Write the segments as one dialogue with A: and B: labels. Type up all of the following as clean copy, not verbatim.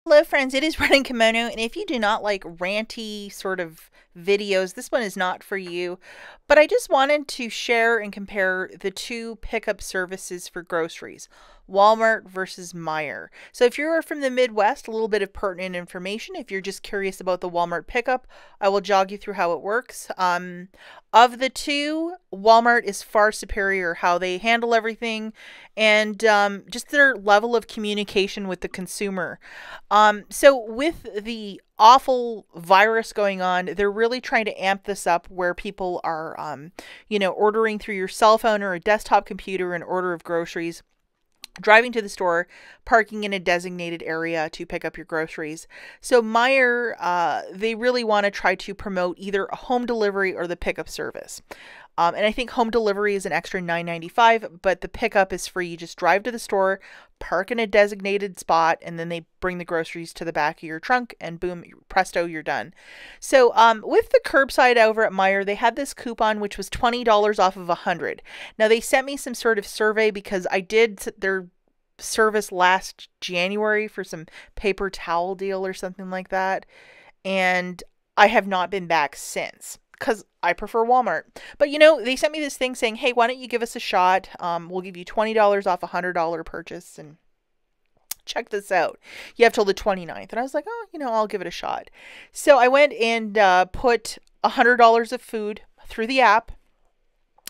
A: Hello friends, it is Running Kimono, and if you do not like ranty sort of videos, this one is not for you. But I just wanted to share and compare the two pickup services for groceries, Walmart versus Meijer. So if you're from the Midwest, a little bit of pertinent information. If you're just curious about the Walmart pickup, I will jog you through how it works. Of the two, Walmart is far superior how they handle everything and just their level of communication with the consumer. So with the awful virus going on, they're really trying to amp this up where people are, ordering through your cell phone or a desktop computer an order of groceries, driving to the store, parking in a designated area to pick up your groceries. So Meijer, they really want to try to promote either a home delivery or the pickup service. And I think home delivery is an extra $9.95, but the pickup is free. You just drive to the store, park in a designated spot, and then they bring the groceries to the back of your trunk, and boom, presto, you're done. So with the curbside over at Meijer, they had this coupon which was $20 off of 100. Now they sent me some sort of survey because I did their service last January for some paper towel deal or something like that, and I have not been back since, because I prefer Walmart. But they sent me this thing saying, hey, why don't you give us a shot? We'll give you $20 off a $100 purchase, and check this out. You have till the 29th. And I was like, oh, I'll give it a shot. So I went and put $100 of food through the app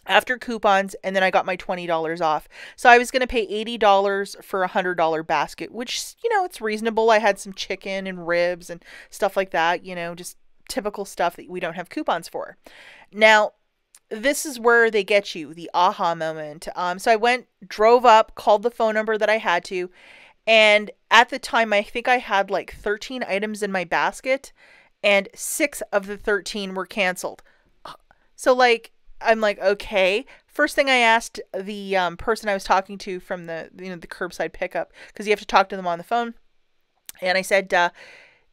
A: after coupons, and then I got my $20 off. So I was going to pay $80 for a $100 basket, which, it's reasonable. I had some chicken and ribs and stuff like that, just typical stuff that we don't have coupons for. Now, this is where they get you, the aha moment. So I drove up, called the phone number that I had to, and at the time, I think I had like 13 items in my basket, and 6 of the 13 were canceled. So I'm like, okay. First thing I asked the person I was talking to from the curbside pickup, because you have to talk to them on the phone, and I said,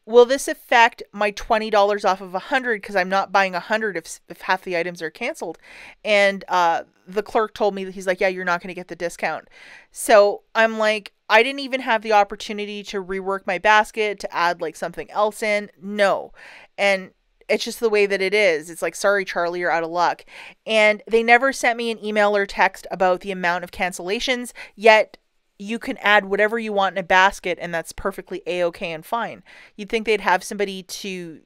A: will this affect my $20 off of 100? Because I'm not buying 100 if half the items are canceled. And the clerk told me, he's like, yeah, you're not going to get the discount. So I'm like, I didn't even have the opportunity to rework my basket, to add like something else in. No. And it's just the way that it is. It's like, sorry, Charlie, you're out of luck. And they never sent me an email or text about the amount of cancellations, yet you can add whatever you want in a basket, and that's perfectly a-okay and fine. You'd think they'd have somebody to,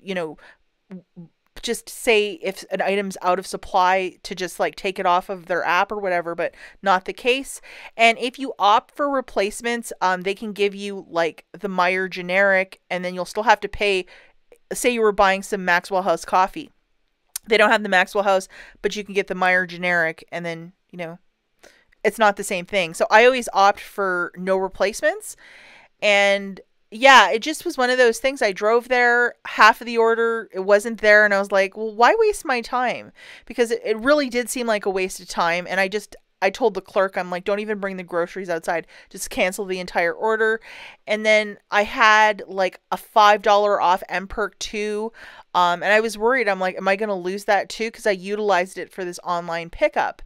A: just say if an item's out of supply to just like take it off of their app or whatever, but not the case. And if you opt for replacements, they can give you like the Meijer generic, and then you'll still have to pay. Say you were buying some Maxwell House coffee. They don't have the Maxwell House, but you can get the Meijer generic, and then, it's not the same thing. So I always opt for no replacements. And yeah, it just was one of those things. I drove there, half of the order, it wasn't there. And I was like, well, why waste my time? Because it really did seem like a waste of time. And I told the clerk, I'm like, don't even bring the groceries outside. Just cancel the entire order. And then I had like a $5 off M-Perk too. And I was worried. I'm like, am I going to lose that too? Because I utilized it for this online pickup.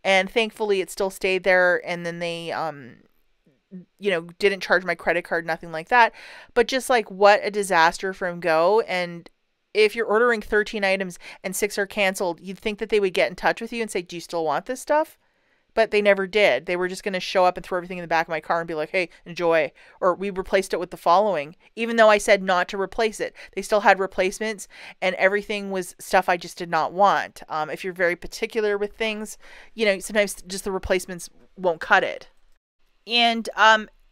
A: And thankfully it still stayed there. And then they, didn't charge my credit card, nothing like that. But just like, what a disaster from Go. And if you're ordering 13 items and 6 are canceled, you'd think that they would get in touch with you and say, do you still want this stuff? But they never did. They were just going to show up and throw everything in the back of my car and be like, hey, enjoy. Or we replaced it with the following. Even though I said not to replace it, they still had replacements, and everything was stuff I just did not want. If you're very particular with things, sometimes just the replacements won't cut it. And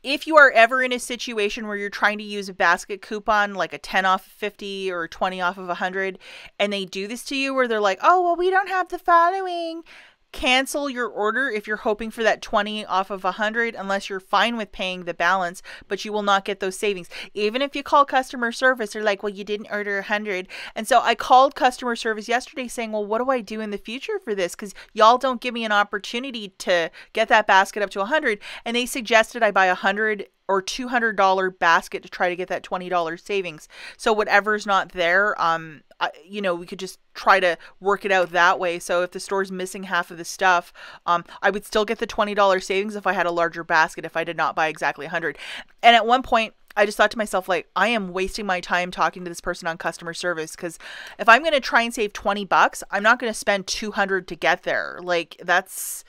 A: if you are ever in a situation where you're trying to use a basket coupon, like a 10 off of 50 or 20 off of 100, and they do this to you where they're like, oh, well, we don't have the following, cancel your order if you're hoping for that 20 off of 100, unless you're fine with paying the balance, but you will not get those savings. Even if you call customer service, they're like, well, you didn't order 100. And so I called customer service yesterday saying, well, what do I do in the future for this? Because y'all don't give me an opportunity to get that basket up to 100. And they suggested I buy $100 or $200 basket to try to get that $20 savings. So whatever's not there, we could just try to work it out that way. So if the store's missing half of the stuff, I would still get the $20 savings if I had a larger basket, if I did not buy exactly 100. And at one point, I just thought to myself, like, I am wasting my time talking to this person on customer service, because if I'm going to try and save $20, I'm not going to spend 200 to get there. Like, that's,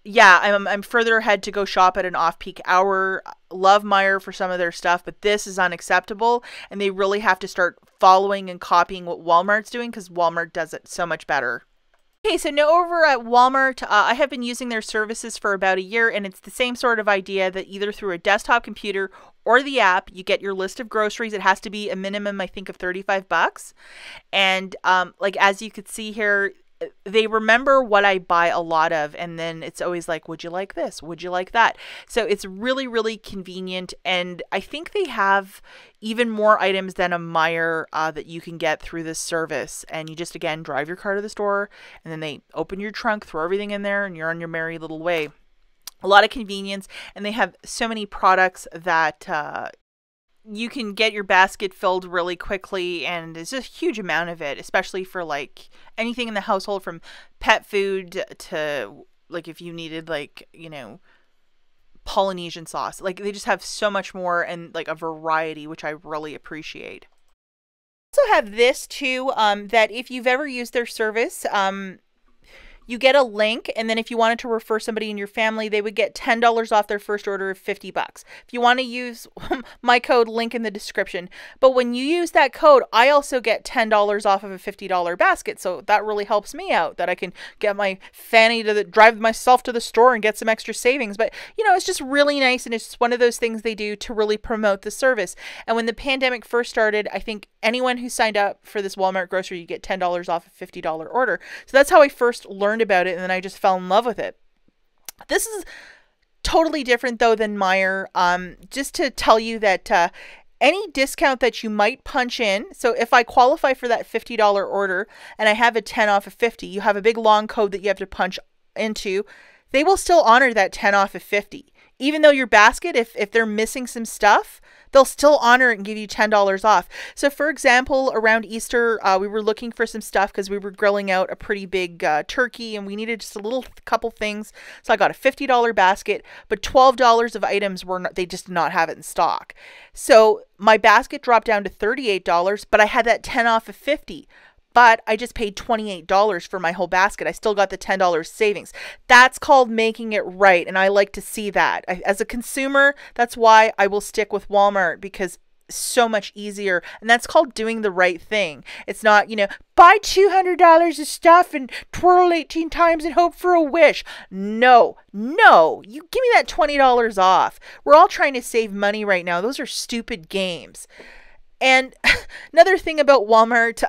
A: yeah, I'm further ahead to go shop at an off-peak hour. Love Meijer for some of their stuff, but this is unacceptable, and they really have to start following and copying what Walmart's doing, because Walmart does it so much better. Okay, so now over at Walmart, I have been using their services for about a year, and it's the same sort of idea that either through a desktop computer or the app, you get your list of groceries. It has to be a minimum, I think, of $35. And like, as you could see here, they remember what I buy a lot of, and then it's always like, would you like this? Would you like that? So it's really, really convenient, and I think they have even more items than a Meijer that you can get through this service. And you just, again, drive your car to the store, and then they open your trunk, throw everything in there, and you're on your merry little way. A lot of convenience, and they have so many products that you can get your basket filled really quickly, and there's a huge amount of it, especially for like anything in the household, from pet food to like if you needed, like, you know, Polynesian sauce. Like, they just have so much more, and like a variety, which I really appreciate. Also have this too, that if you've ever used their service, you get a link, and then if you wanted to refer somebody in your family, they would get $10 off their first order of $50. If you want to use my code, link in the description. But when you use that code, I also get $10 off of a $50 basket. So that really helps me out, that I can get my fanny to drive myself to the store and get some extra savings. But, you know, it's just really nice, and it's just one of those things they do to really promote the service. And when the pandemic first started, I think anyone who signed up for this Walmart grocery, you get $10 off a $50 order. So that's how I first learned about it, and then I just fell in love with it. This is totally different though than Meijer. Just to tell you that any discount that you might punch in, so if I qualify for that $50 order and I have a 10 off of 50, you have a big long code that you have to punch into, they will still honor that 10 off of 50. Even though your basket, if they're missing some stuff, they'll still honor it and give you $10 off. So for example, around Easter, we were looking for some stuff because we were grilling out a pretty big turkey, and we needed just a little couple things. So I got a $50 basket, but $12 of items were not, they just did not have it in stock. So my basket dropped down to $38, but I had that 10 off of 50. But I just paid $28 for my whole basket. I still got the $10 savings. That's called making it right, and I like to see that. As a consumer, that's why I will stick with Walmart, because it's so much easier, and that's called doing the right thing. It's not, you know, buy $200 of stuff and twirl 18 times and hope for a wish. No, you give me that $20 off. We're all trying to save money right now. Those are stupid games. And another thing about Walmart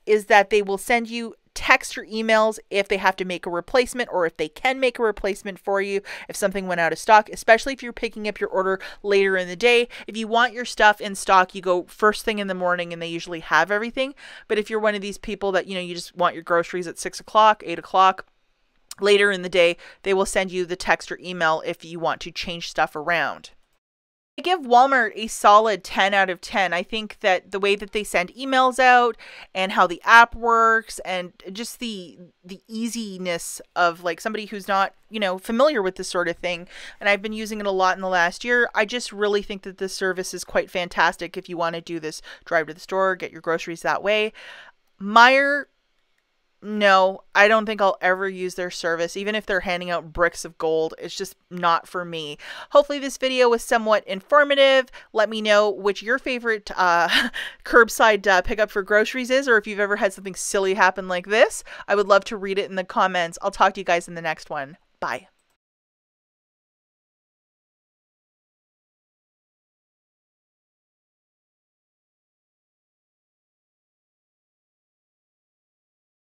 A: is that they will send you text or emails if they have to make a replacement, or if they can make a replacement for you if something went out of stock, especially if you're picking up your order later in the day. If you want your stuff in stock, you go first thing in the morning, and they usually have everything. But if you're one of these people that, you know, you just want your groceries at 6 o'clock, 8 o'clock, later in the day, they will send you the text or email if you want to change stuff around. I give Walmart a solid 10 out of 10. I think that the way that they send emails out, and how the app works, and just the easiness of, like, somebody who's not, you know, familiar with this sort of thing, and I've been using it a lot in the last year, I just really think that this service is quite fantastic if you want to do this, drive to the store, get your groceries that way. Meijer, no, I don't think I'll ever use their service. Even if they're handing out bricks of gold, it's just not for me. Hopefully this video was somewhat informative. Let me know which your favorite curbside pickup for groceries is, or if you've ever had something silly happen like this. I would love to read it in the comments. I'll talk to you guys in the next one. Bye.